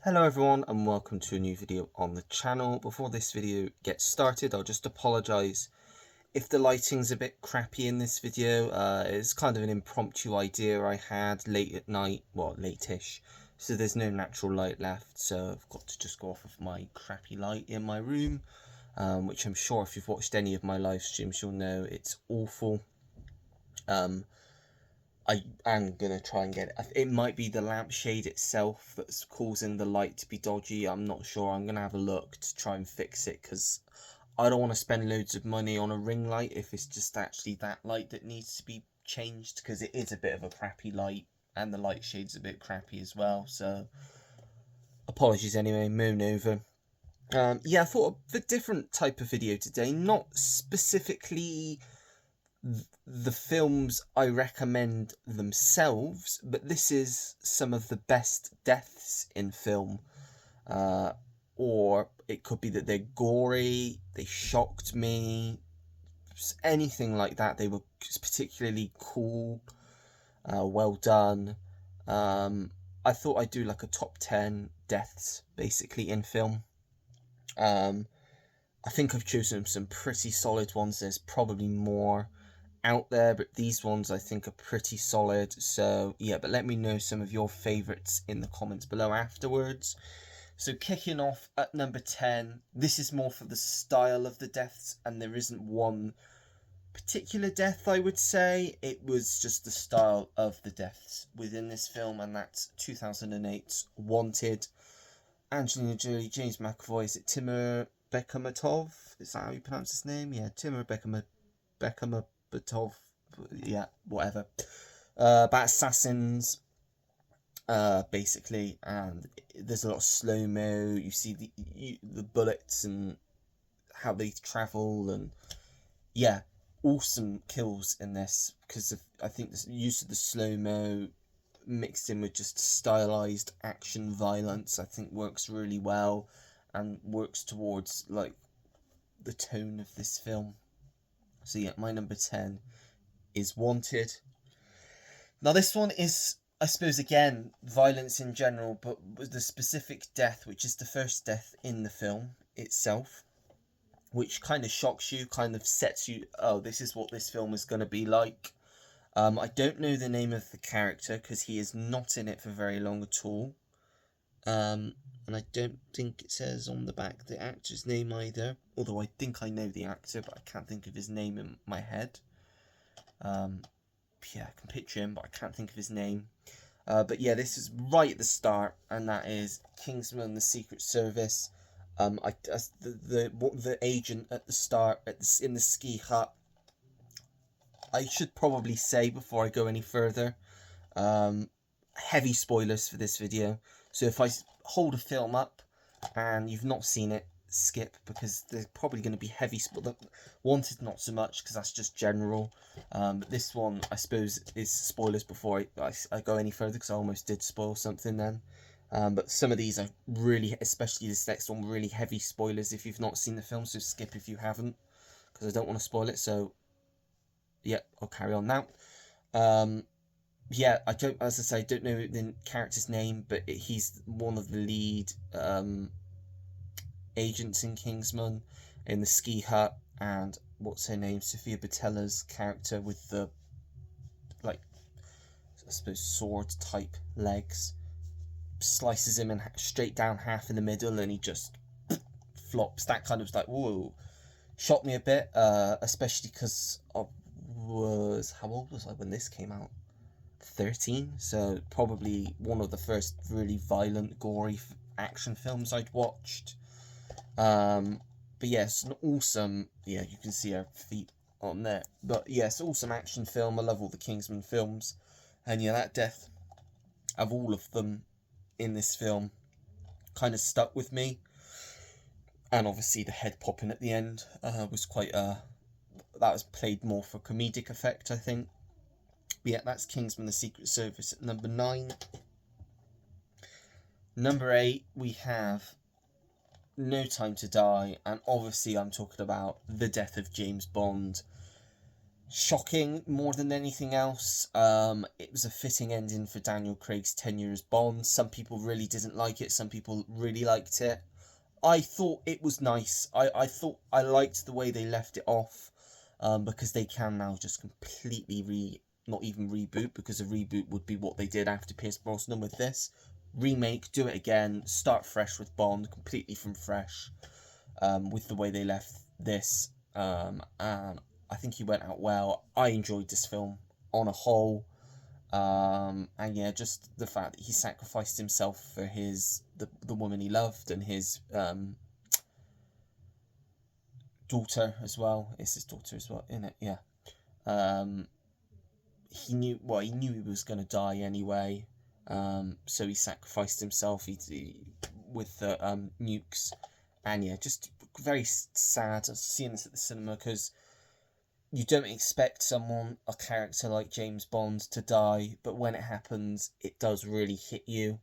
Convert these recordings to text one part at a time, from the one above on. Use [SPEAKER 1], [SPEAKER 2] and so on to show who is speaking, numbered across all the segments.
[SPEAKER 1] Hello everyone and welcome to a new video on the channel. Before this video gets started, I'll just apologise if the lighting's a bit crappy in this video. It's kind of an impromptu idea I had late at night, well late-ish, so there's no natural light left, so I've got to just go off of my crappy light in my room, which I'm sure if you've watched any of my live streams you'll know it's awful. I am going to try and get it. It might be the lampshade itself that's causing the light to be dodgy. I'm not sure. I'm going to have a look to try and fix it because I don't want to spend loads of money on a ring light if it's just actually that light that needs to be changed, because it is a bit of a crappy light and the light shade's a bit crappy as well. So apologies anyway, moan over. Yeah, I thought of a different type of video today, not specifically the films I recommend themselves, but this is some of the best deaths in film. Or it could be that they're gory, they shocked me, anything like that. They were particularly cool, well done. I thought I'd do like a top 10 deaths basically in film. I think I've chosen some pretty solid ones. There's probably more out there, but these ones I think are pretty solid. So yeah, but let me know some of your favorites in the comments below afterwards. So kicking off at number 10, this is more for the style of the deaths, and there isn't one particular death I would say. It was just the style of the deaths within this film, and that's 2008's Wanted. Angelina Jolie, James McAvoy, is it Timur Bekmambetov? Is that how you pronounce his name? Yeah, Timur Bekmambetov. Yeah, whatever. About assassins, basically, and there's a lot of slow mo. You see the bullets and how they travel, and yeah, awesome kills in this because of, I think, the use of the slow mo mixed in with just stylized action violence, I think works really well and works towards like the tone of this film. So yeah, my number 10 is Wanted. Now this one is, I suppose, again, violence in general, but with the specific death, which is the first death in the film itself, which kind of shocks you, kind of sets you, oh, this is what this film is going to be like. I don't know the name of the character because he is not in it for very long at all. And I don't think it says on the back the actor's name either. Although I think I know the actor, but I can't think of his name in my head. Yeah, I can picture him, but I can't think of his name. But yeah, this is right at the start, and that is Kingsman: The Secret Service. The agent at the start in the ski hut. I should probably say before I go any further, heavy spoilers for this video. So if I hold a film up and you've not seen it, skip, because there's probably going to be heavy spoilers. Wanted not so much because that's just general. But this one, I suppose, is spoilers before I go any further, because I almost did spoil something then. But some of these are really, especially this next one, really heavy spoilers if you've not seen the film, so skip if you haven't, because I don't want to spoil it. So yeah, I'll carry on now. Yeah, I don't, as I say, I don't know the character's name, but he's one of the lead agents in Kingsman in the ski hut, and what's her name, Sofia Boutella's character with the, like, I suppose sword type legs, slices him in straight down half in the middle, and he just flops. That kind of like, whoa, shocked me a bit, especially because I was, how old was I when this came out? 13, so probably one of the first really violent, gory action films I'd watched. But yes, an awesome, yeah, you can see her feet on there. But yes, awesome action film. I love all the Kingsman films, and yeah, that death of all of them in this film kind of stuck with me. And obviously the head popping at the end was quite that was played more for comedic effect, I think. But yeah, that's Kingsman: The Secret Service at number 9. Number 8, we have No Time to Die, and obviously I'm talking about the death of James Bond. Shocking more than anything else. It was a fitting ending for Daniel Craig's tenure as Bond. Some people really didn't like it, some people really liked it. I thought it was nice. I thought I liked the way they left it off, because they can now just completely not even reboot, because a reboot would be what they did after Pierce Brosnan with this. Remake, do it again, start fresh with Bond, completely from fresh, with the way they left this. And I think he went out well. I enjoyed this film on a whole. And yeah, just the fact that he sacrificed himself for the woman he loved and his daughter as well. It's his daughter as well, isn't it? Yeah. He knew he was going to die anyway. So he sacrificed himself with the nukes. And yeah, just very sad seeing this at the cinema, because you don't expect a character like James Bond to die, but when it happens, it does really hit you.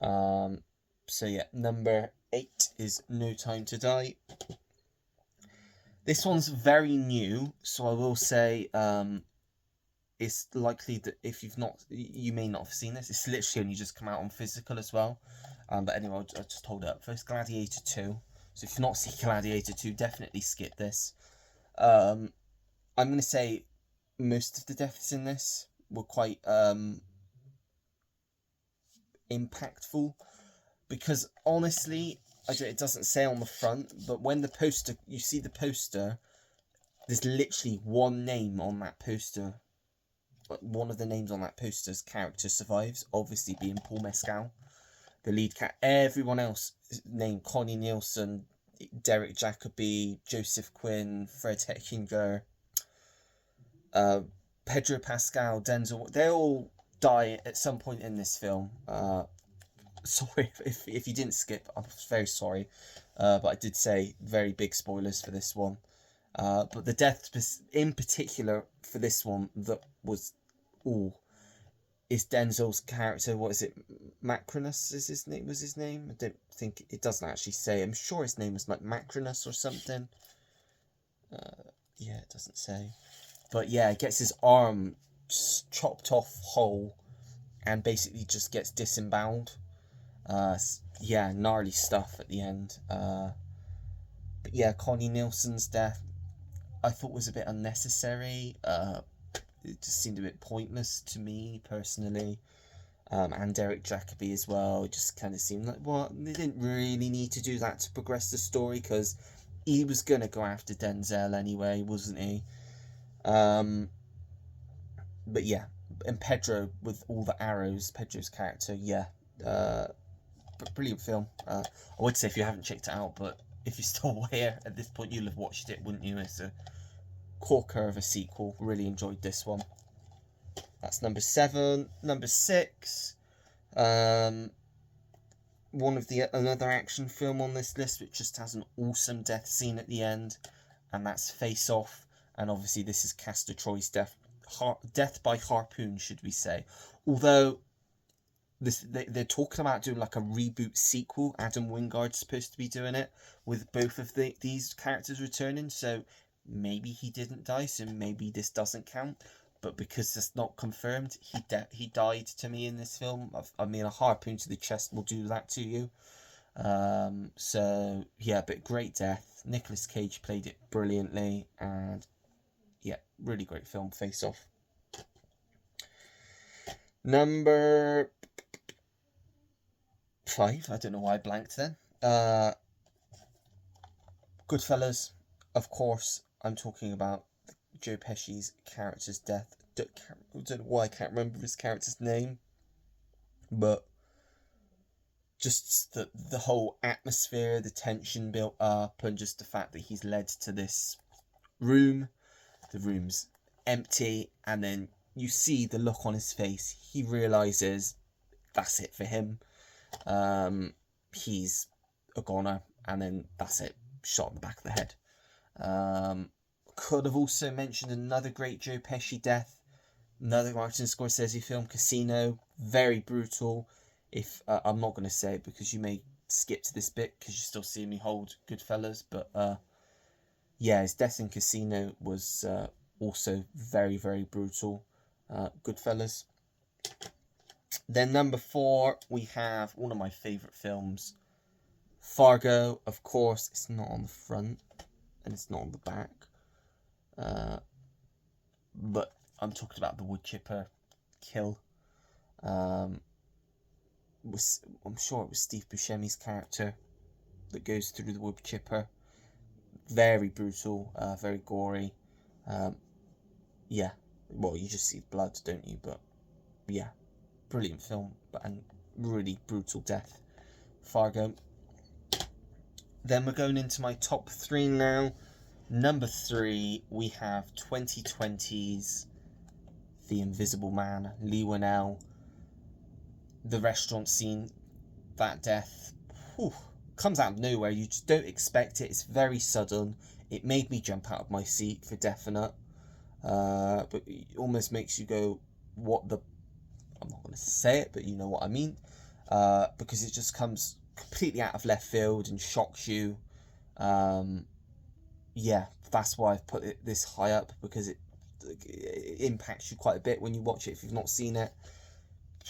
[SPEAKER 1] So yeah, number 8 is No Time to Die. This one's very new, so I will say it's likely that if you may not have seen this. It's literally only just come out on physical as well. But anyway, I'll just hold it up. First, Gladiator 2. So if you've not seen Gladiator 2, definitely skip this. I'm going to say most of the deaths in this were quite impactful, because honestly, it doesn't say on the front, but when you see the poster, there's literally one name on that poster. One of the names on that poster's character survives, obviously being Paul Mescal, the lead cat. Everyone else named Connie Nielsen, Derek Jacobi, Joseph Quinn, Fred Hechinger, Pedro Pascal, Denzel, they all die at some point in this film. Sorry if you didn't skip, I'm very sorry, but I did say very big spoilers for this one. But the death in particular for this one that was is Denzel's character. What is it? Macrinus is his name. Was his name? I don't think it doesn't actually say. I'm sure his name was like Macrinus or something. Yeah, it doesn't say. But yeah, gets his arm chopped off whole, and basically just gets disemboweled. Yeah, gnarly stuff at the end. But yeah, Connie Nielsen's death I thought was a bit unnecessary. It just seemed a bit pointless to me personally. And Derek Jacobi as well. It just kind of seemed like, well, they didn't really need to do that to progress the story, because he was going to go after Denzel anyway, wasn't he? But yeah, and Pedro with all the arrows, Pedro's character, yeah. Brilliant film. I would say if you haven't checked it out, but if you're still here at this point, you'll have watched it, wouldn't you? It's a corker of a sequel. Really enjoyed this one. That's number 7. Number 6, another action film on this list, which just has an awesome death scene at the end, and that's Face Off. And obviously this is Castor Troy's death by harpoon, should we say. Although they're talking about doing like a reboot sequel. Adam Wingard's supposed to be doing it, with both of these characters returning, so maybe he didn't die, so maybe this doesn't count. But because it's not confirmed, he died to me in this film. I mean, a harpoon to the chest will do that to you. So yeah, but great death. Nicolas Cage played it brilliantly, and yeah, really great film, Face Off. Number 5, I don't know why I blanked then. Goodfellas, of course. I'm talking about Joe Pesci's character's death. I don't know why I can't remember his character's name, but just the whole atmosphere, the tension built up, and just the fact that he's led to this room. The room's empty, and then you see the look on his face. He realizes that's it for him. He's a goner, and then that's it. Shot in the back of the head. Could have also mentioned another great Joe Pesci death. Another Martin Scorsese film, Casino. Very brutal. If I'm not going to say it because you may skip to this bit because you still see me hold Goodfellas, but yeah, his death in Casino was also very, very brutal. Goodfellas. Then number 4, we have one of my favourite films, Fargo. Of course, it's not on the front and it's not on the back. But I'm talking about the wood chipper kill. I'm sure it was Steve Buscemi's character that goes through the wood chipper. Very brutal, very gory. Yeah, well, you just see blood, don't you? But yeah, brilliant film, and really brutal death. Fargo. Then we're going into my top 3 now. Number 3, we have 2020's The Invisible Man, Leigh Whannell. The restaurant scene, that death, whew, comes out of nowhere. You just don't expect it. It's very sudden. It made me jump out of my seat for definite. But it almost makes you go, what the... I'm not going to say it, but you know what I mean. Because it just comes completely out of left field and shocks you. Yeah, that's why I've put it this high up, because it impacts you quite a bit when you watch it if you've not seen it.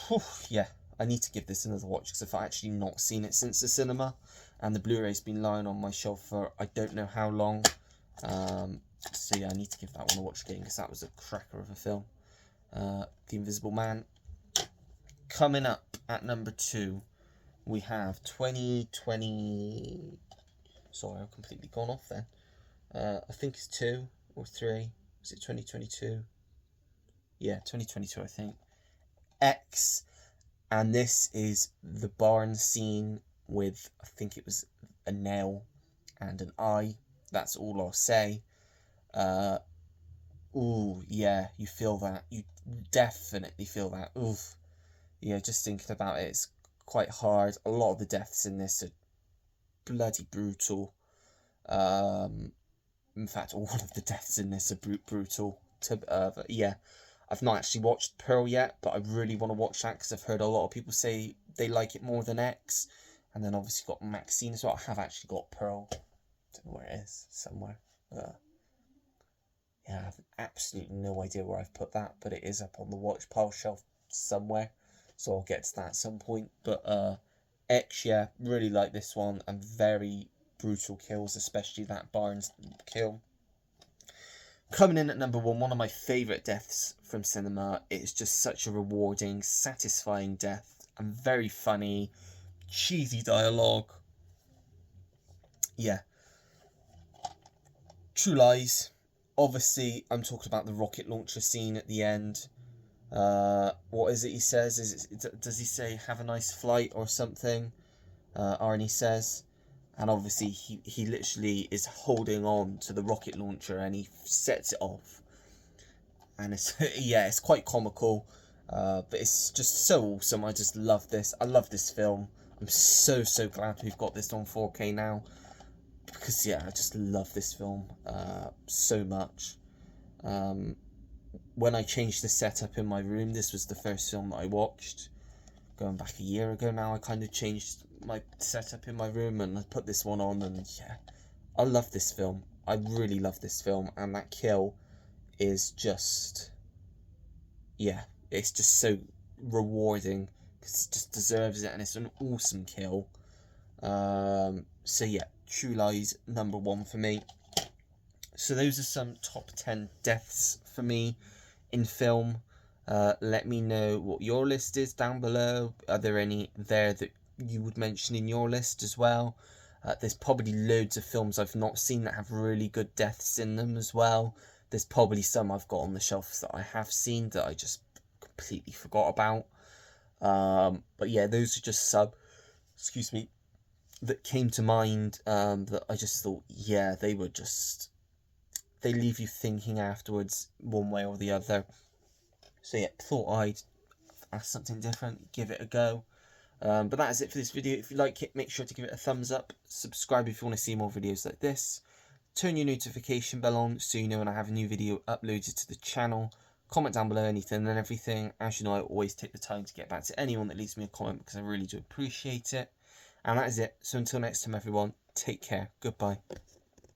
[SPEAKER 1] Whew, yeah, I need to give this another watch, because I've actually not seen it since the cinema, and the Blu-ray's been lying on my shelf for I don't know how long. So yeah, I need to give that one a watch again, because that was a cracker of a film. The Invisible Man. Coming up at number 2, we have 2020... Sorry, I've completely gone off then. I think it's 2 or 3. Is it 2022? Yeah, 2022, I think. X. And this is the barn scene with, I think it was a nail and an eye. That's all I'll say. Ooh, yeah, you feel that. You definitely feel that. Oof. Yeah, just thinking about it, it's quite hard. A lot of the deaths in this are bloody brutal. In fact, all of the deaths in this are brutal. Yeah, I've not actually watched Pearl yet, but I really want to watch that, because I've heard a lot of people say they like it more than X. And then obviously got Maxine as well. I have actually got Pearl. Don't know where it is. Somewhere. Yeah, I have absolutely no idea where I've put that, but it is up on the watch pile shelf somewhere. So I'll get to that at some point. But X, yeah, really like this one. And very brutal kills, especially that Barnes kill. Coming in at number 1, one of my favourite deaths from cinema. It's just such a rewarding, satisfying death, and very funny, cheesy dialogue. Yeah. True Lies. Obviously, I'm talking about the rocket launcher scene at the end. What is it he says? Does he say, have a nice flight or something? Arnie says. And obviously, he literally is holding on to the rocket launcher and he sets it off. And it's, yeah, it's quite comical. But it's just so awesome. I just love this. I love this film. I'm so glad we've got this on 4K now. Because, yeah, I just love this film so much. When I changed the setup in my room, this was the first film that I watched. Going back a year ago now, I kind of changed my setup in my room and I put this one on, and yeah, I love this film. I really love this film, and that kill is just, yeah, it's just so rewarding because it just deserves it, and it's an awesome kill. So yeah, True Lies number 1 for me. So those are some top 10 deaths for me in film. Let me know what your list is down below. Are there any there that you would mention in your list as well? There's probably loads of films I've not seen that have really good deaths in them as well. There's probably some I've got on the shelves that I have seen that I just completely forgot about. But yeah, those are just excuse me, that came to mind, that I just thought, yeah, they leave you thinking afterwards one way or the other. So yeah, thought I'd ask something different, give it a go. But that is it for this video. If you like it, make sure to give it a thumbs up. Subscribe if you want to see more videos like this. Turn your notification bell on so you know when I have a new video uploaded to the channel. Comment down below anything and everything. As you know, I always take the time to get back to anyone that leaves me a comment because I really do appreciate it. And that is it. So until next time, everyone, take care. Goodbye.